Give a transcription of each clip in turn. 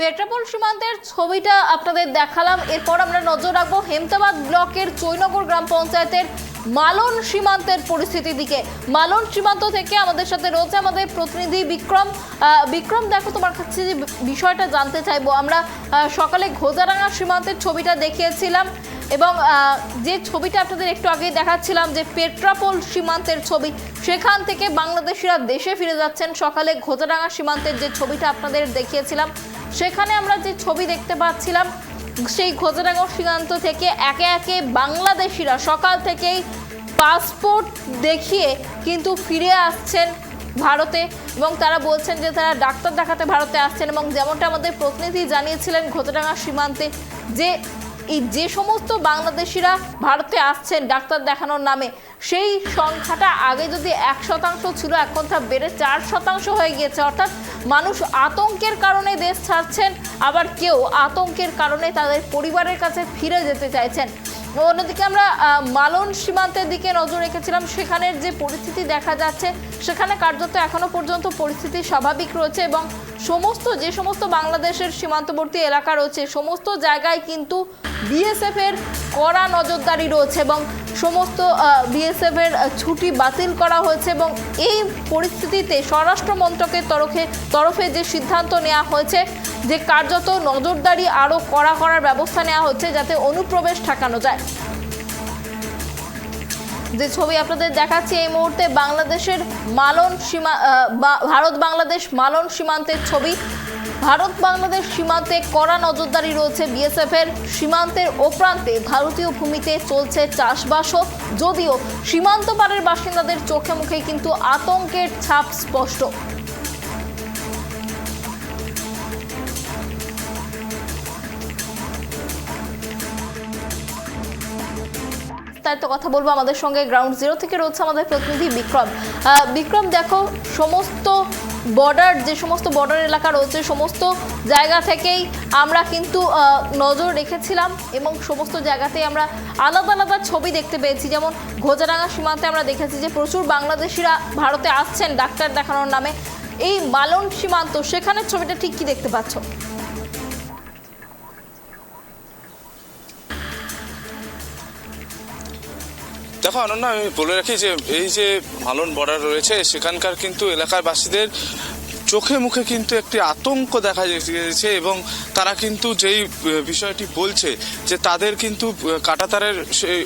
পেট্রাপোল সীমান্তের ছবিটা আপনাদের দেখালাম। এরপর আমরা নজর রাখবো হেমতাবাদ ব্লকের চৈনগর গ্রাম পঞ্চায়েতের মালন সীমান্তের পরিস্থিতির দিকে। মালন সীমান্ত থেকে আমাদের সাথে রয়েছে আমাদের প্রতিনিধি বিক্রম। বিক্রম, দেখো, তোমার কাছে যে বিষয়টা জানতে চাইবো, আমরা সকালে ঘোজারাঙ্গা সীমান্তের ছবিটা দেখিয়েছিলাম এবং যে ছবিটা আপনাদের একটু আগেই দেখাচ্ছিলাম যে পেট্রাপোল সীমান্তের ছবি, সেখান থেকে বাংলাদেশিরা দেশে ফিরে যাচ্ছেন। সকালে ঘোজারাঙ্গা সীমান্তের যে ছবিটা আপনাদের দেখিয়েছিলাম, সেখানে আমরা যে ছবি দেখতে পাচ্ছিলাম, সেই ঘোজারাঙ্গা সীমান্ত থেকে একে একে বাংলাদেশিরা সকাল থেকেই পাসপোর্ট দেখিয়ে কিন্তু ফিরে আসছেন ভারতে এবং তারা বলছেন যে তারা ডাক্তার দেখাতে ভারতে আসছেন। এবং যেমনটা আমাদের প্রতিনিধি জানিয়েছিলেন ঘোজারাঙ্গা সীমান্তে যে সমস্ত বাংলাদেশিরা ভারতে আসছেন ডাক্তার দেখানোর নামে, সেই সংখ্যাটা আগে যদি 1% ছিল, এখন তা বেড়ে 4% হয়ে গিয়েছে। অর্থাৎ মানুষ আতঙ্কের কারণে দেশ ছাড়ছেন, আবার কেউ আতঙ্কের কারণে তাদের পরিবারের কাছে ফিরে যেতে চাইছেন। অন্যদিকে আমরা মালন সীমান্তের দিকে নজর রেখেছিলাম, সেখানের যে পরিস্থিতি দেখা যাচ্ছে, সেখানে কার্যত এখনো পর্যন্ত পরিস্থিতি স্বাভাবিক রয়েছে এবং যে সমস্ত বাংলাদেশের সীমান্তবর্তী এলাকা রয়েছে, সমস্ত জায়গায় কিন্তু বিএসএফ এর কড়া নজরদারি রয়েছে এবং সমস্ত বিএসএফ এর ছুটি বাতিল করা হয়েছে। এবং এই পরিস্থিতিতে স্বরাষ্ট্র মন্ত্রকের তরফে যে সিদ্ধান্ত নেওয়া হয়েছে যে কার্যত নজরদারি আরও কড়া করার ব্যবস্থা নেওয়া হচ্ছে যাতে অনুপ্রবেশ ঠেকানো যায়। যে ছবি আপনাদের দেখাচ্ছি এই মুহূর্তে বাংলাদেশের ভারত বাংলাদেশ মালন সীমান্তের ছবি। ভারত বাংলাদেশ সীমান্তে কড়া নজরদারি রয়েছে বিএসএফ এর। সীমান্তের ও প্রান্তে ভারতীয় ভূমিতে চলছে চাষবাসও, যদিও সীমান্ত পারের বাসিন্দাদের চোখে মুখে কিন্তু আতঙ্কের ছাপ স্পষ্ট। কথা বলবো, আমাদের সঙ্গে গ্রাউন্ড জিরো থেকে রয়েছে আমাদের প্রতিনিধি বিক্রম। বিক্রম, দেখো, সমস্ত যে সমস্ত বর্ডার এলাকা রয়েছে, সমস্ত জায়গা থেকেই আমরা কিন্তু নজর রেখেছিলাম এবং সমস্ত জায়গাতেই আমরা আলাদা আলাদা ছবি দেখতে পেয়েছি। যেমন ঘোজারাঙ্গা সীমান্তে আমরা দেখেছি যে প্রচুর বাংলাদেশিরা ভারতে আসছেন ডাক্তার দেখানোর নামে। এই মালন সীমান্ত, সেখানের ছবিটা ঠিক কি দেখতে পাচ্ছ? দেখো অনন্যা, আমি বলে রাখি যে এই যে মালন বর্ডার রয়েছে, সেখানকার কিন্তু এলাকার বাসীদের চোখে মুখে কিন্তু একটি আতঙ্ক দেখা গেছে এবং তারা কিন্তু যেই বিষয়টি বলছে যে তাদের কিন্তু কাঁটাতারের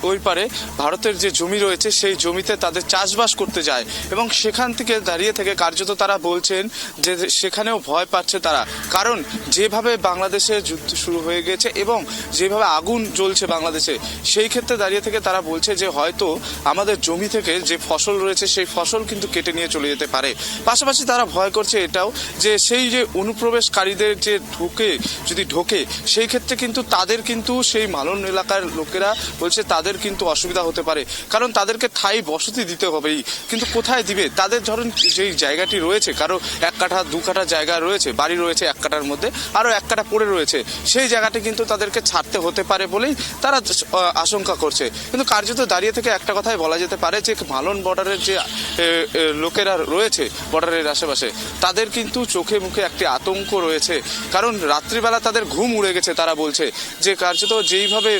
ওই পারে ভারতের যে জমি রয়েছে, সেই জমিতে তাদের চাষবাস করতে যায় এবং সেখান থেকে দাঁড়িয়ে থেকে কার্যত তারা বলছেন যে সেখানেও ভয় পাচ্ছে তারা। কারণ যেভাবে বাংলাদেশে যুদ্ধ শুরু হয়ে গেছে এবং যেভাবে আগুন জ্বলছে বাংলাদেশে, সেই ক্ষেত্রে দাঁড়িয়ে থেকে তারা বলছে যে হয়তো আমাদের জমি থেকে যে ফসল রয়েছে সেই ফসল কিন্তু কেটে নিয়ে চলে যেতে পারে। পাশাপাশি তারা ভয় করছে এটাও যে সেই যে অনুপ্রবেশকারীদের যে যদি ঢোকে সেই ক্ষেত্রে কিন্তু তাদের কিন্তু সেই মালন এলাকার লোকেরা বলছে তাদের কিন্তু অসুবিধা হতে পারে, কারণ তাদেরকে ঠাই বসতি দিতে হবেই। কিন্তু কোথায় দিবে? তাদের ধরুন যেই জায়গাটি রয়েছে, কারো 1 কাঠা 2 কাঠা জায়গা রয়েছে, বাড়ি রয়েছে 1 কাঠার মধ্যে, আরও 1 কাঠা পড়ে রয়েছে, সেই জায়গাটি কিন্তু তাদেরকে ছাড়তে হতে পারে বলেই তারা আশঙ্কা করছে। কিন্তু কার্যত দাঁড়িয়ে থেকে একটা কথাই বলা যেতে পারে যে মালন বর্ডারের যে লোকেরা রয়েছে বর্ডারের আশেপাশে, তাদের কিন্তু চোখে মুখে একটি আতঙ্ক রয়েছে। কারণ রাত্রিবেলা তাদের ঘুম উড়ে গেছে। তারা বলছে যে কার্যত যেইভাবে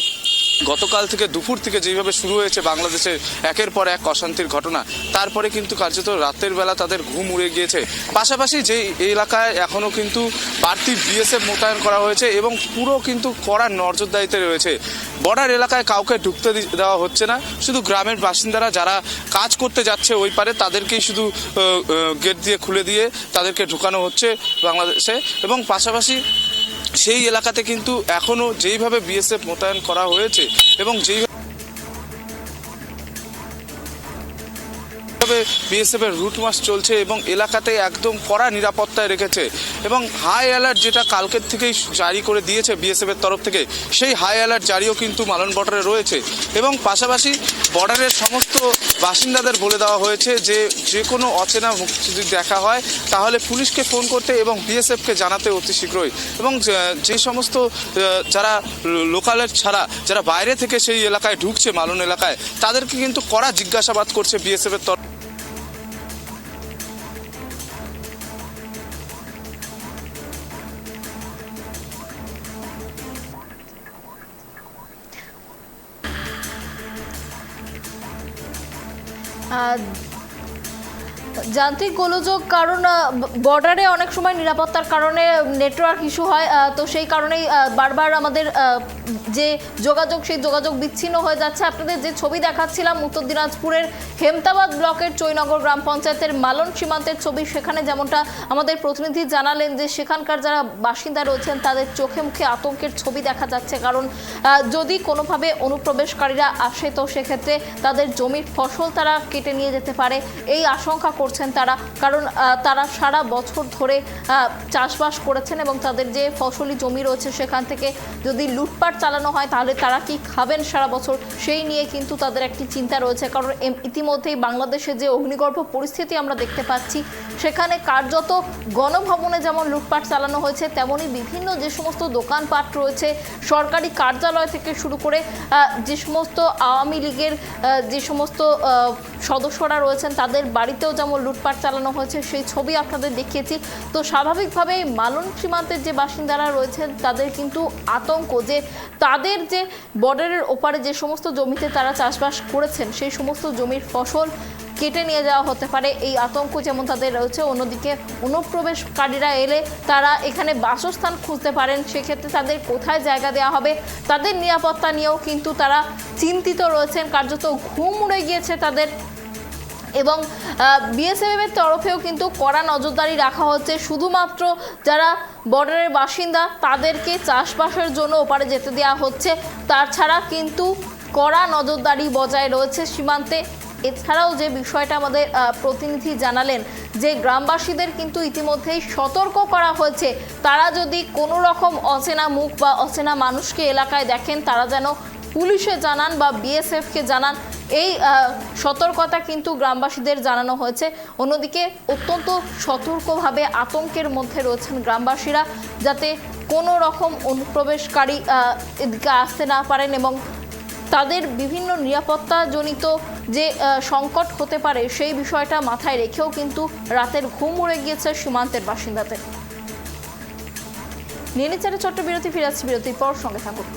গতকাল থেকে দুপুর থেকে যেইভাবে শুরু হয়েছে বাংলাদেশের একের পর এক অশান্তির ঘটনা, তারপরে কিন্তু কার্যত রাতের বেলা তাদের ঘুম উড়ে গিয়েছে। পাশাপাশি যে এলাকায় এখনও কিন্তু বাড়তি বিএসএফ মোতায়েন করা হয়েছে এবং পুরো কিন্তু কড়া নজরদারিতে রয়েছে। বর্ডার এলাকায় কাউকে ঢুকতে দেওয়া হচ্ছে না, শুধু গ্রামের বাসিন্দারা যারা কাজ করতে যাচ্ছে ওই পারে তাদেরকেই শুধু গেট দিয়ে খুলে দিয়ে তাদেরকে ঢুকানো হচ্ছে বাংলাদেশে। এবং পাশাপাশি সেই এলাকাতে কিন্তু এখনও যেইভাবে বিএসএফ মোতায়েন করা হয়েছে এবং যেইভাবে বিএসএফ এর রুট মার্চ চলছে এবং এলাকাতে একদম কড়া নিরাপত্তায় রেখেছে এবং হাই অ্যালার্ট যেটা কালকের থেকেই জারি করে দিয়েছে বিএসএফ এর তরফ থেকে, সেই হাই অ্যালার্ট জারিও কিন্তু মালন বর্ডারে রয়েছে। এবং পাশাপাশি বর্ডারের সমস্ত বাসিন্দাদের বলে দেওয়া হয়েছে যে কোনো অচেনা মুখ যদি দেখা হয় তাহলে পুলিশকে ফোন করতে এবং বিএসএফকে জানাতে অতি শীঘ্রই। এবং যে সমস্ত যারা লোকালের ছাড়া যারা বাইরে থেকে সেই এলাকায় ঢুকছে মালন এলাকায়, তাদেরকে কিন্তু কড়া জিজ্ঞাসাবাদ করছে বিএসএফ এর তরফ। যান্ত্রিক গোলযোগ, কারণ বর্ডারে অনেক সময় নিরাপত্তার কারণে নেটওয়ার্ক ইস্যু হয়, তো সেই কারণেই বারবার আমাদের যে যোগাযোগ সেই যোগাযোগ বিচ্ছিন্ন হয়ে যাচ্ছে। আপনাদের যে ছবি দেখাচ্ছিলাম উত্তর দিনাজপুরের হেমতাবাদ ব্লকের চৈনগর গ্রাম পঞ্চায়েতের মালন সীমান্তের ছবি, সেখানে যেমনটা আমাদের প্রতিনিধি জানালেন যে সেখানকার যারা বাসিন্দা রয়েছেন তাদের চোখে মুখে আতঙ্কের ছবি দেখা যাচ্ছে। কারণ যদি কোনোভাবে অনুপ্রবেশকারীরা আসে তো সেক্ষেত্রে তাদের জমির ফসল তারা কেটে নিয়ে যেতে পারে, এই আশঙ্কা করছেন তারা। কারণ তারা সারা বছর ধরে চাষবাস করেছেন এবং তাদের যে ফসলি জমি রয়েছে সেখান থেকে যদি লুটপাট চালানো হয় তাহলে তারা কি খাবেন সারা বছর, সেই নিয়ে কিন্তু তাদের একটি চিন্তা রয়েছে। কারণ ইতিমধ্যেই বাংলাদেশে যে অগ্নিগর্ভ পরিস্থিতি আমরা দেখতে পাচ্ছি, সেখানে কার্যত গণভবনে যেমন লুটপাট চালানো হয়েছে, তেমনই বিভিন্ন যে সমস্ত দোকানপাট রয়েছে, সরকারি কার্যালয় থেকে শুরু করে যে সমস্ত আওয়ামী লীগের যে সমস্ত সদস্যরা রয়েছেন তাদের বাড়িতেও যেমন লুটপাট চালানো হয়েছে, সেই ছবি আপনাদের দেখিয়েছি। তো স্বাভাবিকভাবেই মালন সীমান্তের যে বাসিন্দারা রয়েছেন তাদের কিন্তু আতঙ্ক যে তাদের যে বর্ডারের ওপারে যে সমস্ত জমিতে তারা চাষবাস করেছেন সেই সমস্ত জমির ফসল কেটে নিয়ে যাওয়া হতে পারে, এই আতঙ্ক যেমন তাদের রয়েছে। অন্যদিকে অনুপ্রবেশকারীরা এলে তারা এখানে বাসস্থান খুঁজতে পারেন, সেক্ষেত্রে তাদের কোথায় জায়গা দেওয়া হবে তাদের নিরাপত্তা নিয়েও কিন্তু তারা চিন্তিত রয়েছেন, কার্যত ঘুম উড়ে গিয়েছে তাদের। এবং বিএসএফের তরফেও কিন্তু কড়া নজরদারি রাখা হচ্ছে, শুধুমাত্র যারা বর্ডারের বাসিন্দা তাদেরকে চাষবাসের জন্য ওপারে যেতে দেওয়া হচ্ছে, তাছাড়া কিন্তু কড়া নজরদারি বজায় রয়েছে সীমান্তে। এছাড়াও যে বিষয়টা আমাদের প্রতিনিধি জানালেন যে গ্রামবাসীদের কিন্তু ইতিমধ্যেই সতর্ক করা হয়েছে, তারা যদি কোনো রকম অচেনা মুখ বা অচেনা মানুষকে এলাকায় দেখেন তারা যেন পুলিশে জানান বা বিএসএফকে জানান, এই সতর্কতা কিন্তু গ্রামবাসীদের জানানো হয়েছে। অন্যদিকে অত্যন্ত সতর্কভাবে আতঙ্কের মধ্যে রয়েছেন গ্রামবাসীরা, যাতে কোনো রকম অনুপ্রবেশকারী এদিকে আসতে না পারেন এবং তাদের বিভিন্ন নিরাপত্তাজনিত যে সংকট হতে পারে সেই বিষয়টা মাথায় রেখেও কিন্তু রাতের ঘুম উড়ে গিয়েছে সীমান্তের বাসিন্দাদের। নিয়ে নিচ্ছে ছোট্ট বিরতি, ফিরে আসছি বিরতির পর, সঙ্গে থাকুন।